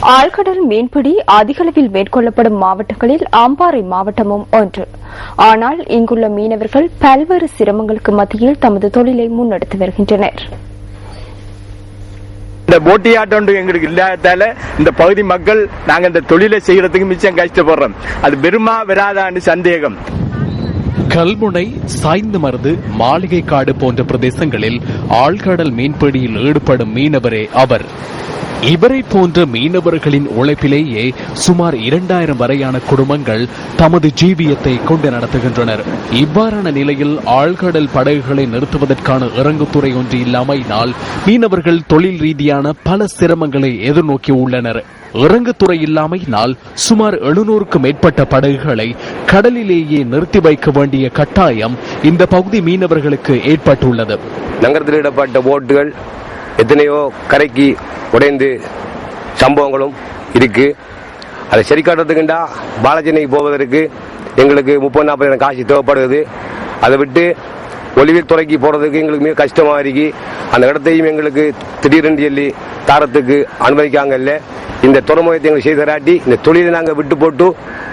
ஆழ்கடல் மீன்பிடி அதிகளவில் மேற்கொள்ளப்படும் மாவட்டங்களில் அம்பாறை மாவட்டமும் ஒன்று. ஆனால் இங்குள்ள மீனவர்கள் பல்வேறு சிரமங்களுக்கு மத்தியில் தமது தொழிலை முன்னெடுத்து வருகின்றனர். இந்த போட்டியாட்டம் எங்களுக்கு இல்லாததால இந்த பகுதி மக்கள் நாங்கள் இந்த தொழிலை செய்யறதுக்கு மிச்சம் கஷ்டப்படுறோம். அது பெருமா வராதான்னு சந்தேகம். கல்முனை, சாய்ந்தமருது, மாளிகை காடு போன்ற பிரதேசங்களில் ஆழ்கடல் மீன்பிடியில் ஈடுபடும் மீனவரே அவர். இவரை போன்ற மீனவர்களின் உழைப்பிலேயே சுமார் 2000 வரையான குடும்பங்கள் தமது ஜீவியத்தை கொண்டு நடத்துகின்றனர். இவ்வாறான நிலையில் ஆழ்கடல் படகுகளை நிறுத்துவதற்கான இறங்குத்துறை ஒன்று இல்லாமையினால் மீனவர்கள் தொழில் ரீதியான பல சிரமங்களை எதிர்நோக்கி உள்ளனர். இறங்குத்துறை இல்லாமையினால் சுமார் 700க்கும் மேற்பட்ட படகுகளை கடலிலேயே நிறுத்தி வைக்க வேண்டிய கட்டாயம் இந்த பகுதி மீனவர்களுக்கு ஏற்பட்டுள்ளது. நகரத்தில் இடப்பட்ட போட்டுகள் எத்தனையோ கரைக்கு உடைந்து சம்பவங்களும் இருக்கு. அதை சரி காட்டுறதுக்குண்டா பாலச்சேனைக்கு போவதற்கு எங்களுக்கு 30-40 காசு தேவைப்படுது. அதை விட்டு ஒலிவில் துறைக்கு போறதுக்கு எங்களுக்கு மிக கஷ்டமா இருக்கு. அந்த இடத்தையும் எங்களுக்கு திடீரென்று சொல்லி தாரத்துக்கு அனுமதிக்காங்கல்ல. இந்த துறைமுகத்தை எங்களுக்கு செய்து தராட்டி இந்த தொழிலை நாங்கள் விட்டு போட்டு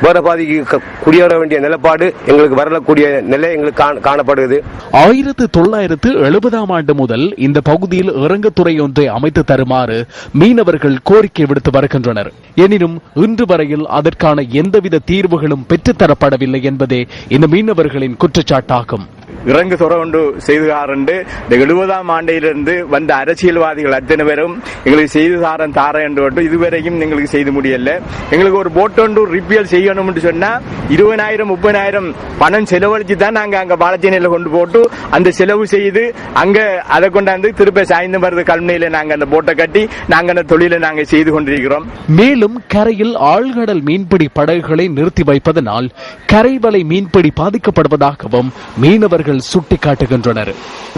வேற பாதிக்கு குடியேற வேண்டிய நிலப்பாடு எங்களுக்கு வரக்கூடிய நிலை எங்களுக்கு காணப்படுகிறது. 1970ஆம் ஆண்டு முதல் இந்த பகுதியில் இறங்குத்துறை ஒன்றை அமைத்து தருமாறு மீனவர்கள் கோரிக்கை விடுத்து வருகின்றனர். எனினும் இன்று வரையில் அதற்கான எந்தவித தீர்வுகளும் பெற்றுத்தரப்படவில்லை என்பதே இந்த மீனவர்களின் குற்றச்சாட்டாகும். இறங்கு துறை ஒன்று செய்துகாரண்டு இந்த 70ஆம் ஆண்டிலிருந்து வந்த அரசியல்வாதிகள் அத்தனை பேரும் எங்களுக்கு செய்து தார என்று இதுவரையும் எங்களுக்கு செய்து முடியல. எங்களுக்கு ஒரு போட் ஒன்று ரிப்பேர் செய்யணும் சொன்னா 20,000-30,000 பணம் செலவழிச்சு தான் நாங்க அங்க பாலச்சேனையில கொண்டு போட்டு அந்த செலவு செய்து அங்க அதை கொண்டாந்து திருப்ப சாய்ந்து வருது கல்முனையில நாங்க அந்த போட்டை கட்டி நாங்க அந்த தொழிலை நாங்க செய்து கொண்டிருக்கிறோம். மேலும் கரையில் ஆழ்கடல் மீன்பிடி படகுகளை நிறுத்தி வைப்பதனால் கரைவலை மீன்பிடி பாதிக்கப்படுவதாகவும் மீனவர்கள் சுட்டிக்காட்டுகின்றனர்.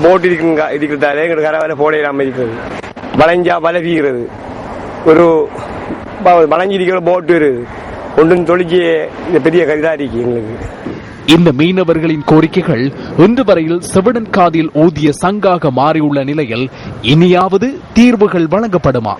போட் இருக்கிறதாலே எங்களுக்கு கரைவலை போடையிலாம இருக்கிறது. வளைஞ்சா வலை வீகிறது. ஒரு வளைஞ்சிருக்கிற போட்டு ஒன்றும் தொழிற்சி பெரிய கரிதாரிக்கு எங்களுக்கு. இந்த மீனவர்களின் கோரிக்கைகள் இன்று வரையில் செவிடன் காதில் ஊதிய சங்காக மாறியுள்ள நிலையில் இனியாவது தீர்வுகள் வழங்கப்படுமா?